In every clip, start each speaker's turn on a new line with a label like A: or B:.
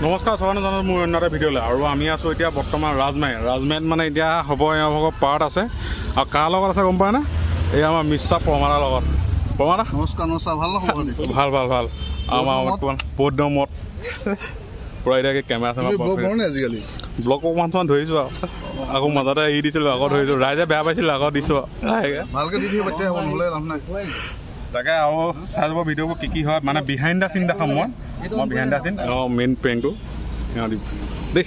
A: নমস্কাৰ সবাই জানো মোৰ অন্য এটা ভিডিঅ'লৈ আৰু আমি আছোঁ এতিয়া বৰ্তমান ৰাজমাইত মানে এতিয়া হ'ব এওঁভাগৰ পাৰ্ট আছে আৰু কাৰ লগত আছে গম পায় না এই আমাৰ মিষ্টাৰ প্ৰমাণাৰ লগত প্ৰমাণা
B: নমস্কাৰ ভাল
A: ভাল ভাল ভাল আমাৰ বহুত দমত পূৰা এতিয়া কেমেৰা চেমেৰা
B: আজিকালি
A: ব্লগ অকণমান ধৰিছোঁ আৰু আকৌ মাজতে এৰি দিছিলোঁ আকৌ ধৰিছোঁ ৰাইজে বেয়া পাইছিল আকৌ দিছোঁ
B: ভালকৈ দি থাকিব এতিয়া নহ'লে লাভ নাই
A: তাকে আৰু চাই যাব ভিডিঅ'বোৰ কি হয় মানে বিহাইণ্ড দ্য চিন দেখাম মই বিহাইণ্ড দ্য চিন মেইন প্ৰেংকটো দেই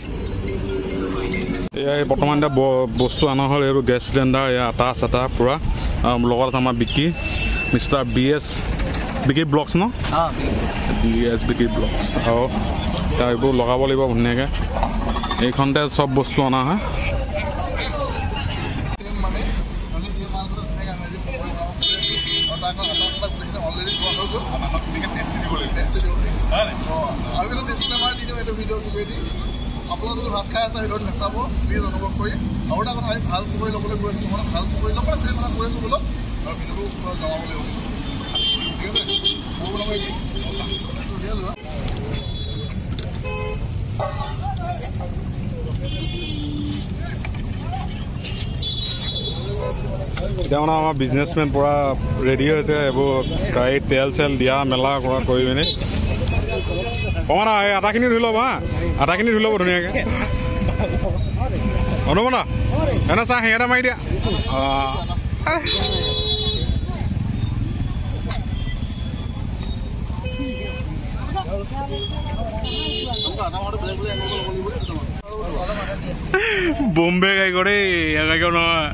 A: এয়া বৰ্তমান এতিয়া বস্তু অনা হ'ল এইটো গেছ চিলিণ্ডাৰ এয়া আটা চাটা পূৰা লগত আছে আমাৰ বিকি মিষ্টাৰ বিকি ব্লগছ ন বিকি ব্লগছ আৰু এইবোৰ লগাব লাগিব ধুনীয়াকৈ এইখনতে চব বস্তু অনা হয়
B: আপোনালোকে ভাত খাই আছে ভিডিঅ'ত নাচাব প্লিজ অনুভৱ কৰি আৰু এটা কথা আমি ভাল পকৰি ল'বলৈ গৈ আছোঁ মানে ভাল পকৰি ল'ব মানে কথা কৈ আছোঁ বোলো আৰু ভিডিঅ'টো জনাব লাগিব ঠিক আছে
A: এতিয়া মানে আমাৰ বিজনেছমেন পূৰা ৰেডি হৈছে এইবোৰ গাড়ীত তেল চেল দিয়া মেলা কৰা কৰি পিনি অকণমান এই আটাখিনি ধুই ল'ব হা আটাখিনি ধুই ল'ব ধুনীয়াকৈ অনুমনা এনে চাহ সিহঁতে মাৰি দিয়া বম্বে গাড়ী কৰে এনেকৈ নহয়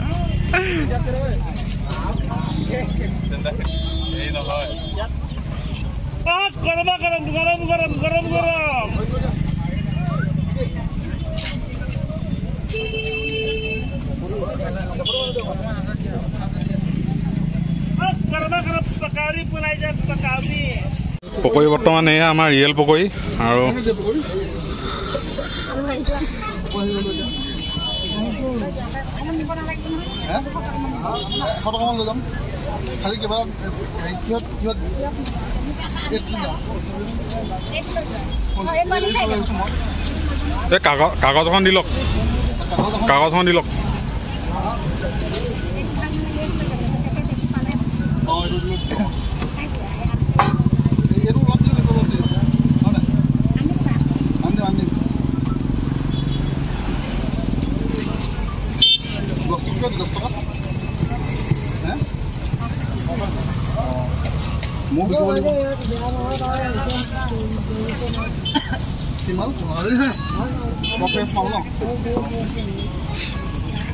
A: গৰম পকৰি বৰ্তমান এয়া আমাৰ ৰিয়েল পকৰি আৰু
B: খালি কিবা
A: এই কাগজ এখন দি লওক কাগজখন দি লওক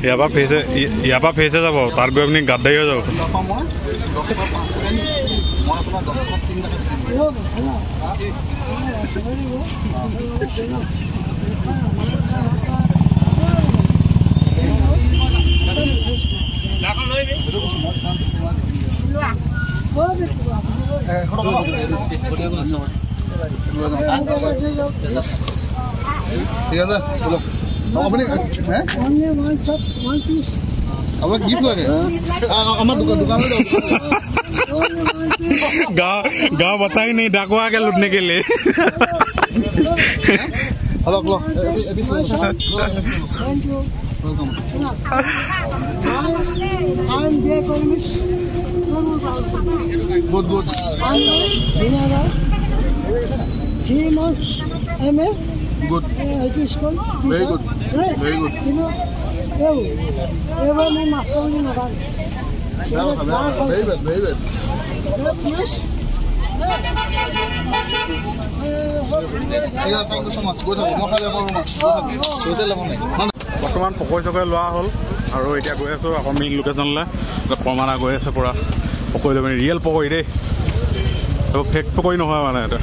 A: ইয়াৰ পৰা ফেচে যাব তাত গৈ আপুনি গাদ্দাৰি হৈ যাব
B: ঠিক আছে চলো আপুনি আপোনাক গিফ্ট লাগে আমাৰ দোকানলৈ
A: गाँव बता ही नहीं डाकुआ के लूटने के लिए
B: hello hello good good
C: 3 months MA
B: good
C: IT school
B: very good
C: you know ever my master only nagan
B: very bad
C: yes
B: thank you so much good
A: বৰ্তমান পকৰি চকৰি লোৱা হ'ল আৰু এতিয়া গৈ আছোঁ আকৌ মেইন লোকেশ্যনলৈ প্ৰমাণা গৈ আছে পূৰা পকৰি লৈ পিনি ৰিয়েল পকৰি দেই ফেক পকৰি নহয় মানে এটা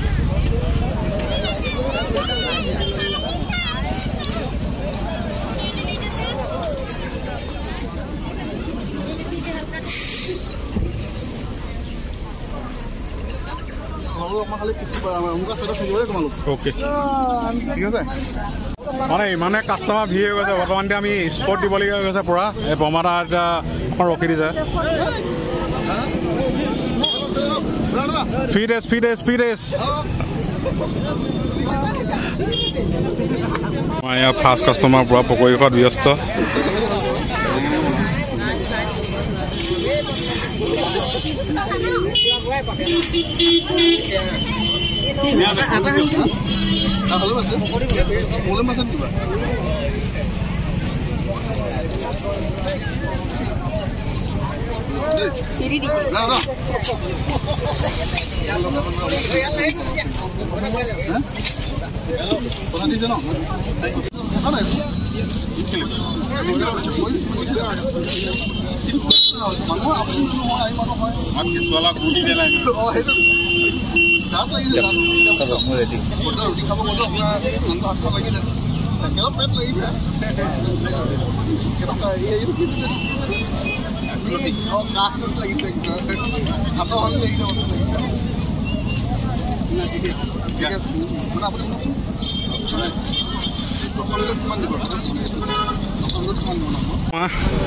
A: ओके
B: ঠিক আছে
A: মানে ইমানে কাষ্টমাৰ ভিৰ হৈ গৈছে বৰ্তমান এতিয়া আমি স্পট দিবলগীয়া হৈ গৈছে পূৰা এই প্ৰমাণা এতিয়া অকণ ৰখি দিছে Fides. আমাৰ ইয়াৰ ফাৰ্ষ্ট কাষ্টমাৰ পৰা পকৰি খোৱাত ব্যস্ত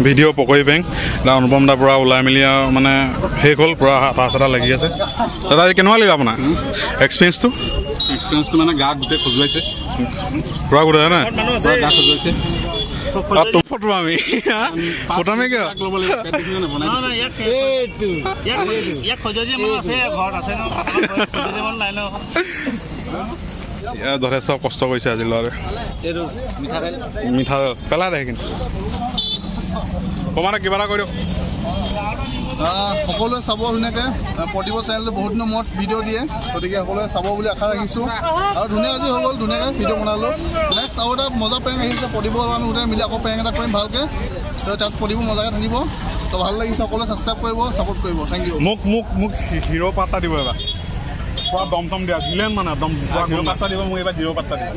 A: ভিডিঅ' পকৰি বেংক অনুপম দাৰ পৰা ওলাই মেলি মানে শেষ হ'ল পূৰা হাতা লাগি আছে দাদা কেনেকুৱা লাগিলে আপোনাৰ এক্সপিৰিয়েঞ্চটো
D: মানে গা গোটেই খজুৱাইছে
A: পূৰা গোটেই নাই
D: গা খজুৱাইছে
A: ফটো আমি ফটোমে কিয় যথেষ্ট কষ্ট কৰিছে আজি ল'ৰাটোৱে মিঠাতেল পেলাই দে কিন্তু কমানে কিবা এটা কৰি দিয়ক
B: সকলোৱে চাব ধুনীয়াকৈ প্ৰতিভা চেনেলটো বহুত দিনৰ মূৰত ভিডিঅ' দিয়ে গতিকে সকলোৱে চাব বুলি আশা ৰাখিছোঁ আৰু ধুনীয়া আজি হৈ গ'ল ধুনীয়াকৈ ভিডিঅ' বনালোঁ নেক্সট আৰু এটা মজা প্ৰেং আহিছে প্ৰতিভা আমি গোটেই মিলি আকৌ প্ৰেং এটা কৰিম ভালকৈ তো তাত প্ৰতিভা মজাকৈ থাকিব তো ভাল লাগিছে সকলোৱে ছাবস্ক্ৰাইব কৰিব ছাপোৰ্ট কৰিব থেংক ইউ
A: মোক হিৰ' পাত্তা দিব এবাৰ পুৰা দম চম দিয়া ভিলেন মানে দম
D: হিৰ' পাত্তা দিব মোক এইবাৰ হিৰ' পাত্তা দিব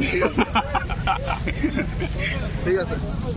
B: ঠিক আছে